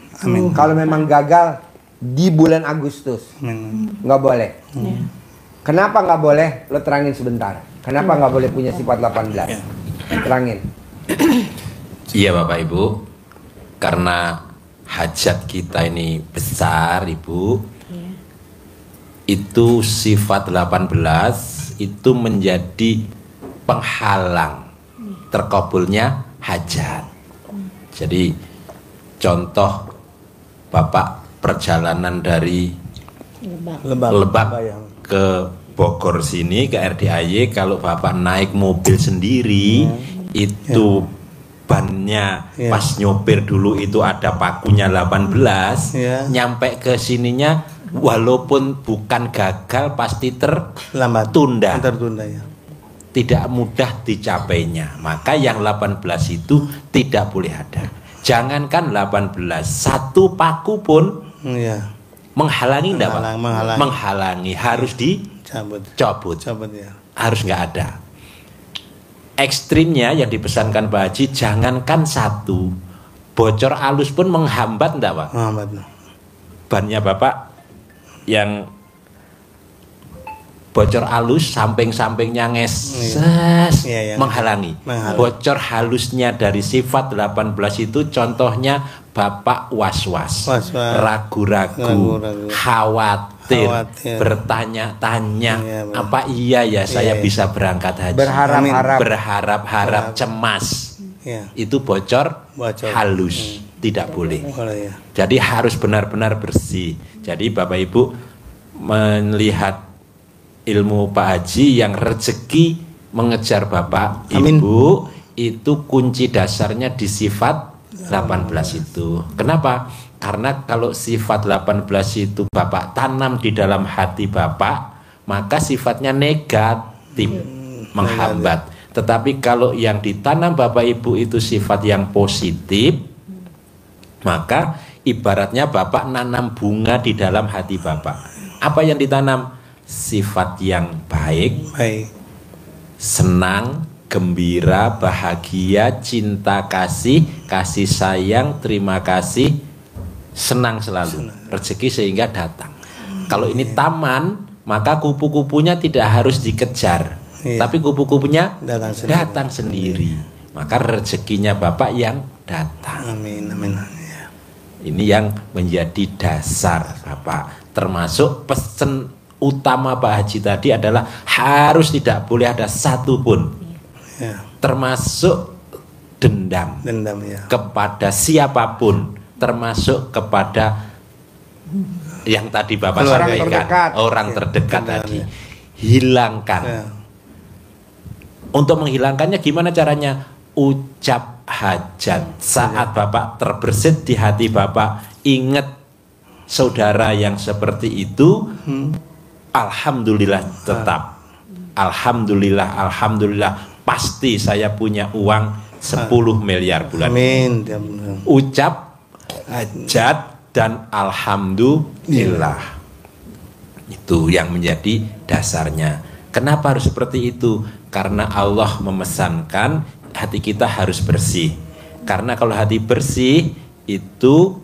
Kalau memang gagal di bulan Agustus, nggak boleh. Ya. Kenapa nggak boleh? Lo terangin sebentar. Kenapa nggak boleh punya sifat 18? Terangin. Iya Bapak Ibu, karena hajat kita ini besar Ibu, Iya. itu sifat 18 itu menjadi penghalang terkabulnya hajat. Jadi contoh Bapak perjalanan dari Lebak ke Bogor sini ke RDAY, kalau Bapak naik mobil sendiri itu bannya pas nyopir dulu itu ada pakunya 18, nyampe ke sininya walaupun bukan gagal pasti tertunda. Tertunda ya. Tidak mudah dicapainya. Maka yang 18 itu tidak boleh ada. Jangankan 18, satu paku pun menghalangi enggak Pak? Menghalangi, harus dicabut. Ya. Harus nggak ada. Ekstrimnya yang dipesankan Pak Haji, jangankan satu, bocor alus pun menghambat enggak Pak? Menghambat. Bannya Bapak yang bocor halus, samping-sampingnya ngeses, menghalangi. Bocor halusnya dari sifat 18 itu contohnya Bapak was-was, ragu-ragu, khawatir, bertanya-tanya, apa iya ya saya bisa berangkat haji, berharap-harap, cemas. Itu bocor halus, tidak boleh. Jadi harus benar-benar bersih. Jadi Bapak Ibu melihat ilmu Pak Haji yang rezeki mengejar Bapak Ibu, itu kunci dasarnya di sifat 18 itu. Kenapa? Karena kalau sifat 18 itu Bapak tanam di dalam hati Bapak, maka sifatnya negatif, menghambat. Tetapi kalau yang ditanam Bapak Ibu itu sifat yang positif, maka ibaratnya Bapak nanam bunga di dalam hati Bapak. Apa yang ditanam? Sifat yang baik, senang, gembira, bahagia, cinta kasih, kasih sayang, terima kasih, senang selalu, rezeki sehingga datang. Kalau ini taman, maka kupu-kupunya tidak harus dikejar, tapi kupu-kupunya datang sendiri. Maka rezekinya Bapak yang datang. Amin, amin. Ini yang menjadi dasar Bapak. Termasuk pesan utama Pak Haji tadi adalah harus tidak boleh ada satupun, termasuk dendam kepada siapapun, termasuk kepada yang tadi Bapak sampaikan, orang terdekat tadi, hilangkan. Untuk menghilangkannya gimana caranya? Ucap hajat saat Bapak terbersit di hati Bapak, ingat saudara yang seperti itu, alhamdulillah tetap, alhamdulillah, alhamdulillah pasti saya punya uang 10 miliar bulan. Amin. Ucap hajat dan alhamdulillah. Itu yang menjadi dasarnya. Kenapa harus seperti itu? Karena Allah memesankan hati kita harus bersih. Karena kalau hati bersih itu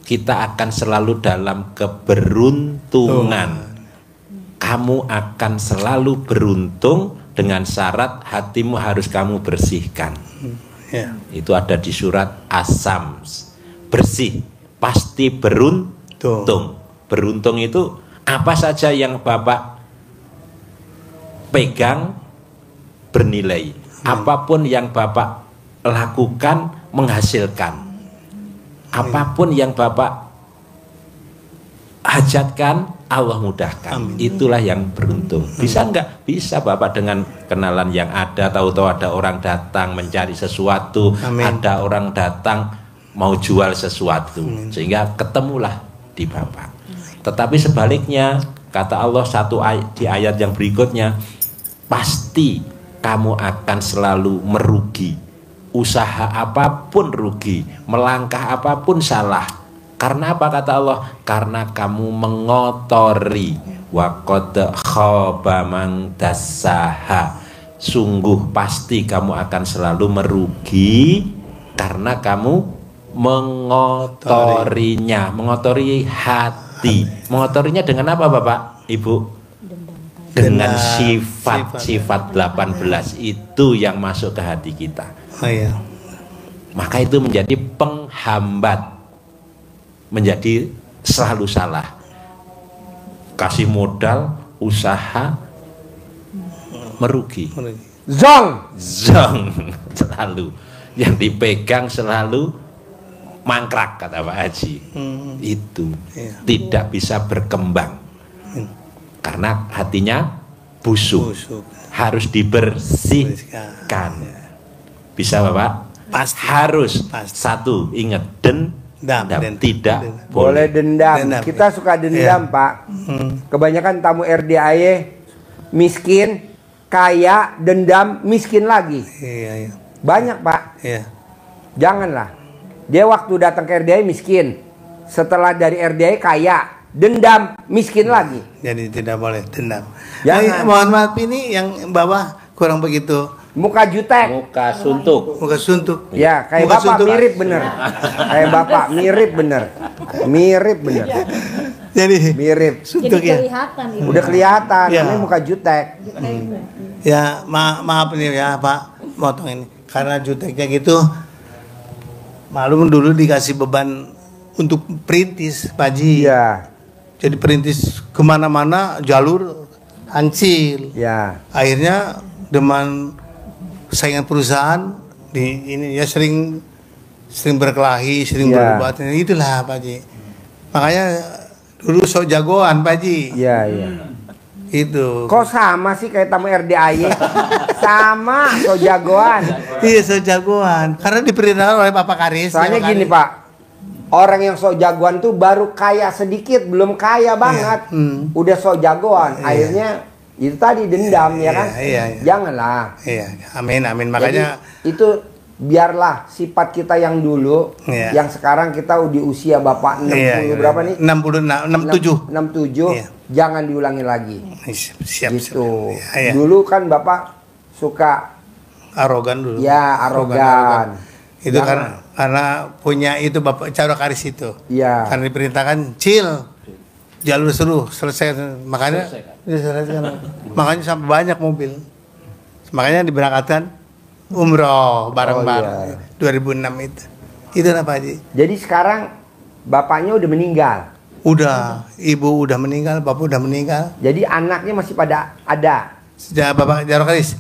kita akan selalu dalam keberuntungan. Kamu akan selalu beruntung dengan syarat hatimu harus kamu bersihkan. Itu ada di surat As-Sams. Bersih pasti beruntung. Beruntung itu apa saja yang Bapak pegang bernilai. Apapun yang Bapak lakukan menghasilkan. Apapun yang Bapak hajatkan Allah mudahkan. Itulah yang beruntung. Bisa enggak? Bisa Bapak dengan kenalan yang ada, tahu-tahu ada orang datang mencari sesuatu, ada orang datang mau jual sesuatu, sehingga ketemulah di Bapak. Tetapi sebaliknya kata Allah di ayat yang berikutnya, pasti kamu akan selalu merugi. Usaha apapun rugi, melangkah apapun salah. Karena apa kata Allah? Karena kamu mengotori. Wa qad khaba man dassaha. Sungguh pasti kamu akan selalu merugi karena kamu mengotorinya. Mengotori hati. Mengotorinya dengan apa Bapak, Ibu? Dengan sifat-sifat 18 itu yang masuk ke hati kita. Maka itu menjadi penghambat, menjadi selalu salah. Kasih modal, usaha, merugi. Zong Selalu yang dipegang selalu mangkrak kata Pak Haji. Itu tidak bisa berkembang karena hatinya busuk. Harus dibersihkan. Bisa Bapak? Pasti. Harus. Satu, ingat dendam. Tidak boleh dendam. Kita suka dendam Pak. Kebanyakan tamu RDAY miskin, kaya, dendam, miskin lagi. Banyak Pak. Janganlah. Dia waktu datang ke RDAY miskin, setelah dari RDAY kaya, dendam, miskin lagi. Jadi tidak boleh dendam. Jangan. Mohon maaf, ini yang bawah kurang begitu. Muka jutek. Muka suntuk. Muka suntuk. Ya, kayak Muka Bapak suntuk. mirip bener. Kayak Bapak mirip bener. Mirip bener. Jadi Mirip. suntuk Jadi ya. kelihatan itu. Udah kelihatan, Ya. namanya muka jutek. Ya, maaf nih ya Pak, motong ini. Karena juteknya gitu, malum dulu dikasih beban untuk perintis, Pak Haji. Iya. Jadi perintis kemana-mana jalur hancil. Ya. Akhirnya dengan saingan perusahaan ini ya sering berkelahi, sering berdebat. Itulah Pak Haji. Makanya dulu sok jagoan Pak Haji. Iya, iya. Itu. Kok sama sih kayak tamu RDAY? Sama, so jagoan. Iya, sok jagoan. Karena diperintahkan oleh Bapak Karis. Soalnya gini Pak, orang yang sok jagoan tuh baru kaya sedikit, belum kaya banget. Udah sok jagoan, akhirnya itu tadi dendam ya kan? Janganlah. Iya, amin. Makanya jadi, itu biarlah sifat kita yang dulu, yang sekarang kita di usia Bapak 60 berapa nih? 67. Jangan diulangi lagi. Siap. Gitu. Ya. Dulu kan Bapak suka arogan dulu. ya arogan. Itu karena punya itu Bapak Caro Karis itu. Iya. Karena diperintahkan cil jalur seluruh selesai. Makanya sampai banyak mobil. Makanya diberangkatkan umroh bareng-bareng 2006 itu. Itu Pak Haji. Jadi sekarang bapaknya udah meninggal. Udah, ibu udah meninggal, bapak udah meninggal. Jadi anaknya masih pada ada. Sejak Bapak Caro Karis.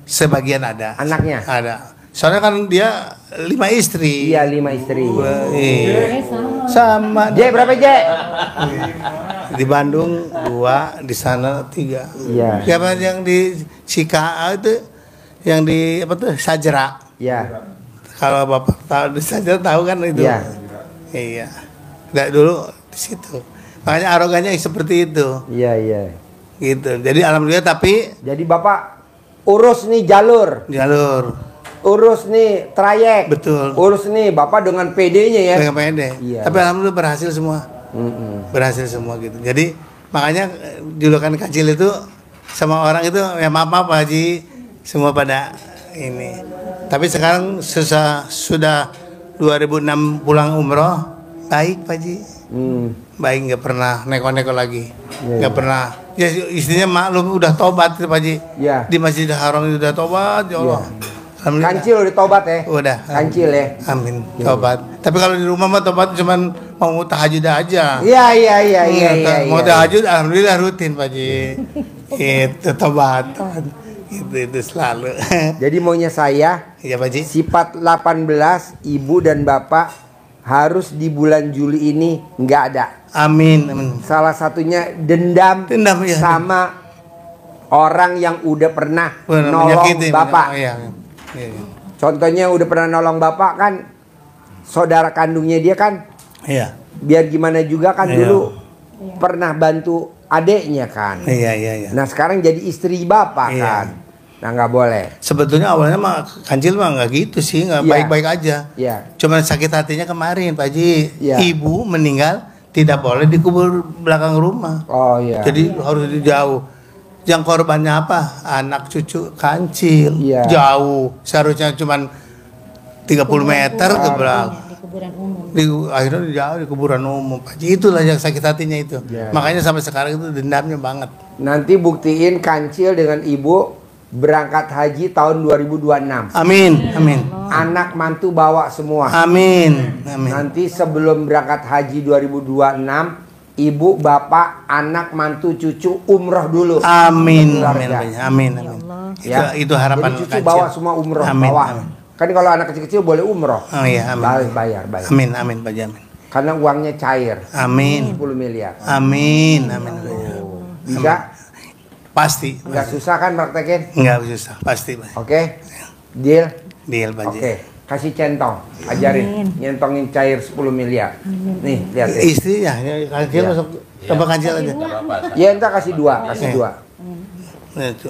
Sebagian ada. Anaknya? Ada. Soalnya kan dia 5 istri. Iya, 5 istri. Sama. J berapa J? Di Bandung 2, di sana 3. Iya. Siapa yang di Cika itu, yang di apa tuh Sajra. Iya. Kalau Bapak tahu di Sajra tahu kan itu. Iya. Iya. Dari dulu di situ. Makanya arogannya seperti itu. Iya. Gitu. Jadi alhamdulillah tapi jadi Bapak urus nih jalur. urus nih trayek. Betul. Urus nih Bapak dengan PD-nya ya. Dengan PD. Iya. Tapi alhamdulillah berhasil semua. Berhasil semua gitu. Jadi makanya julukan Kancil itu sama orang itu ya maaf Pak Haji, semua pada ini. Tapi sekarang sudah 2006 pulang umroh, baik Pak Haji. Baik, nggak pernah neko-neko lagi. Nggak pernah. Ya istrinya maklum udah tobat Pak Haji. Iya. Di Masjidil Haram itu udah tobat, ya Allah. Alhamdulillah. Kancil udah tobat ya? Udah. Kancil ya? Amin. Tobat. Tapi kalau di rumah mah tobat cuman mau tahajud aja. Iya. Mau tahajud alhamdulillah rutin Pak Haji. Itu tobat. Itu selalu. Jadi maunya saya, Iya Pak Haji. sifat 18 ibu dan bapak harus di bulan Juli ini nggak ada. Amin. Amin. Salah satunya dendam, Ya. sama orang yang udah pernah Benar, nolong menyakiti, bapak. Iya. Contohnya udah pernah nolong bapak kan, saudara kandungnya dia kan, Iya. biar gimana juga kan Iya. dulu pernah bantu adeknya kan. Iya. Nah sekarang jadi istri bapak Iya. kan. Nah nggak boleh. Sebetulnya awalnya mah Kancil mah nggak gitu sih, nggak Iya. baik-baik aja. Iya. Cuma sakit hatinya kemarin Pak Haji. Iya. Ibu meninggal tidak boleh dikubur belakang rumah. Oh iya. Jadi harus jauh. Yang korbannya apa? Anak cucu Kancil. Iya. Jauh. Seharusnya cuma 30 meter ke belakang. Di kuburan umum. Akhirnya jauh di kuburan umum. Pak Haji, itulah yang sakit hatinya itu. Iya. Makanya sampai sekarang itu dendamnya banget. Nanti buktiin Kancil dengan ibu berangkat haji tahun 2026. Amin. Anak mantu bawa semua. Amin. Nanti sebelum berangkat haji 2026, ibu, bapak, anak, mantu, cucu umroh dulu. Amin. Keluarga. Amin. Ya. Itu harapan Jadi cucu Kancil. bawa semua umroh. Amin. Bawa. Amin. Kan kalau anak kecil-kecil boleh umroh. Oh iya, amin. Harus bayar. Amin Pak Haji, amin. Karena uangnya cair. Amin. 10 miliar. Amin. Bisa? Pasti. Nggak susah kan praktekin? Enggak susah, pasti Pak. Oke? Deal? Deal Pak Haji. Oke. Kasih centong. Ajarin. Nyentongin cair 10 miliar. Nih, lihat ya. Istrinya, Kancil Iya. masuk tambah Kancil aja. Ya entar kasih 2. Kasih 2. Nah, itu.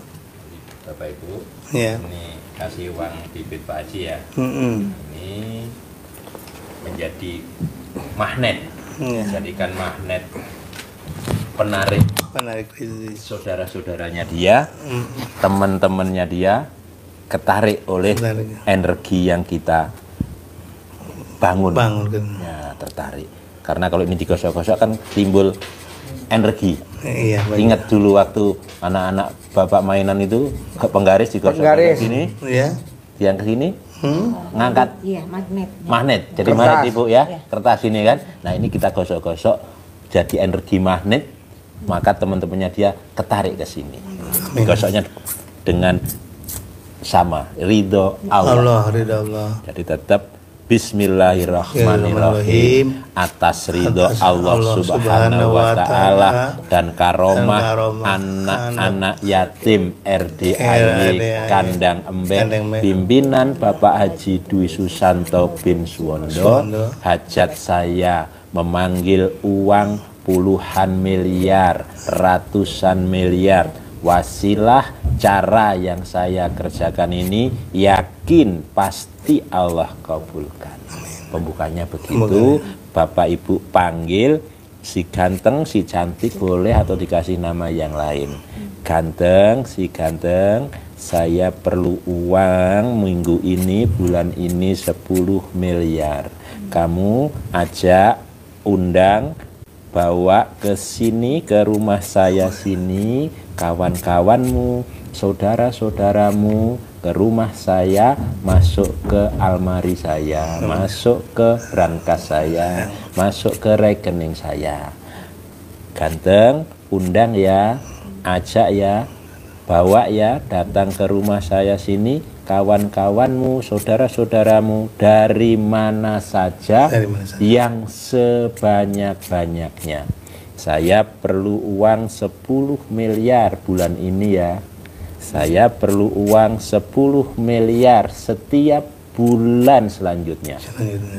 Bapak Ibu, Iya. ini kasih uang bibit Pak Haji ya. Ini menjadi magnet, Iya. jadikan magnet penarik Penarik rezeki. saudara-saudaranya dia, teman-temannya dia, ketarik oleh Menarik. energi yang kita bangun. Bangunkan. Ya, tertarik. Karena kalau ini digosok-gosok kan timbul energi. Iya, Pak. Ingat dulu waktu anak-anak bapak mainan itu penggaris digosok Penggaris. ke sini, Iya. yang ke sini ngangkat Iya, magnet. magnet. Jadi Kertas. magnet Ibu ya, kertas ini kan. Nah, ini kita gosok-gosok jadi energi magnet, maka teman-temannya dia ketarik ke sini. Gosoknya dengan sama ridho Allah. Ridha Allah. Jadi tetap Bismillahirrahmanirrahim atas ridho Allah Subhanahu wa Ta'ala dan karomah anak-anak yatim RDAY Kandang Embeng pimpinan Bapak Haji Dwi Susanto bin Suwondo. Hajat saya memanggil uang puluhan miliar, ratusan miliar. Wasilah cara yang saya kerjakan ini yakin pasti Allah kabulkan. Pembukanya begitu. Bapak Ibu panggil si ganteng, si cantik boleh atau dikasih nama yang lain. Ganteng, si ganteng, saya perlu uang minggu ini, bulan ini 10 miliar. Kamu ajak, undang, bawa ke sini, ke rumah saya sini, kawan-kawanmu, saudara-saudaramu, ke rumah saya, masuk ke almari saya, masuk ke brankas saya, masuk ke rekening saya. Ganteng, undang ya, ajak ya, bawa ya, datang ke rumah saya sini, kawan-kawanmu, saudara-saudaramu dari mana saja, yang sebanyak-banyaknya. Saya perlu uang 10 miliar bulan ini ya. Saya perlu uang 10 miliar setiap bulan selanjutnya.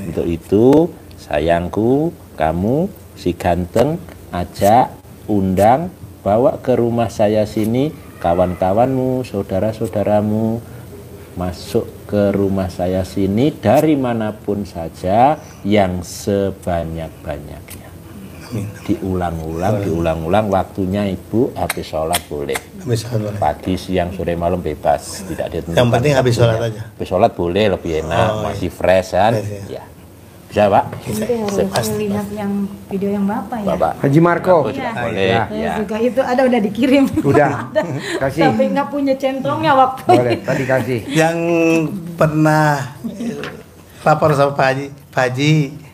Untuk itu, sayangku, kamu si ganteng, ajak, undang, bawa ke rumah saya sini kawan-kawanmu, saudara-saudaramu masuk ke rumah saya sini dari manapun saja yang sebanyak-banyaknya. Diulang-ulang waktunya Ibu habis sholat boleh. Pagi, siang, sore, malam bebas, tidak ditentukan. Yang penting habis sholat aja. Habis sholat boleh, lebih enak, masih fresh kan? Ya. Bisa, Pak? Nanti harus lihat yang video yang Bapak ya. Bapak. Haji Marco. Boleh. Ya. Saya juga itu udah dikirim. Udah. Kasih. Tapi nggak punya centongnya waktu Boleh, itu. tadi kasih. Yang pernah lapor sama Pak Haji, Pak Haji,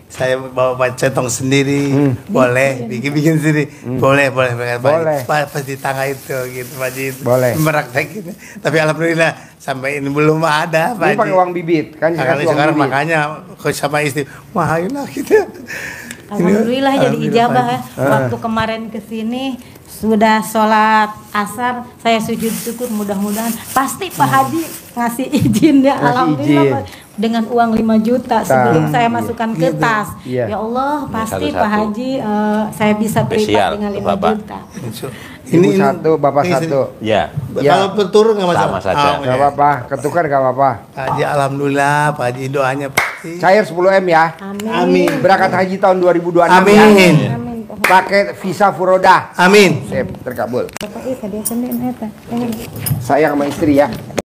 saya bawa centong sendiri, boleh, bikin sendiri, boleh, pas di tangga itu, gitu, Pak Haji, Boleh. meraktekin. Tapi alhamdulillah sampai ini belum ada, Pak Ini Haji. pakai uang bibit, kan? Kali Kasih uang sekarang bibit. makanya sama istri, wah ayolah gitu. Alhamdulillah jadi ijabah ya. Pak Haji. Waktu kemarin kesini sudah sholat asar, saya sujud syukur, mudah-mudahan pasti Pak Haji ngasih izin ya. Ngasih Alhamdulillah izin. Pak. Dengan uang 5 juta sebelum saya masukkan ke tas. Iya. Ya Allah, pasti satu-satu. Pak Haji saya bisa Spesial privat dengan untuk 5 Bapak. juta. Ibu satu, bapak ini satu. Ya. Ya. Kalau berturun nggak masalah. Sama saja. Oh, Gak apa-apa, ketukar gak apa-apa. Pak Haji, alhamdulillah, Pak Haji doanya pasti. Cair 10 M ya. Amin. Berangkat haji tahun 2026 Amin. ya. Amin. Pakai visa Furoda. Amin. Sip, terkabul. Bapak itu dia sendiri eta. Saya sama istri ya.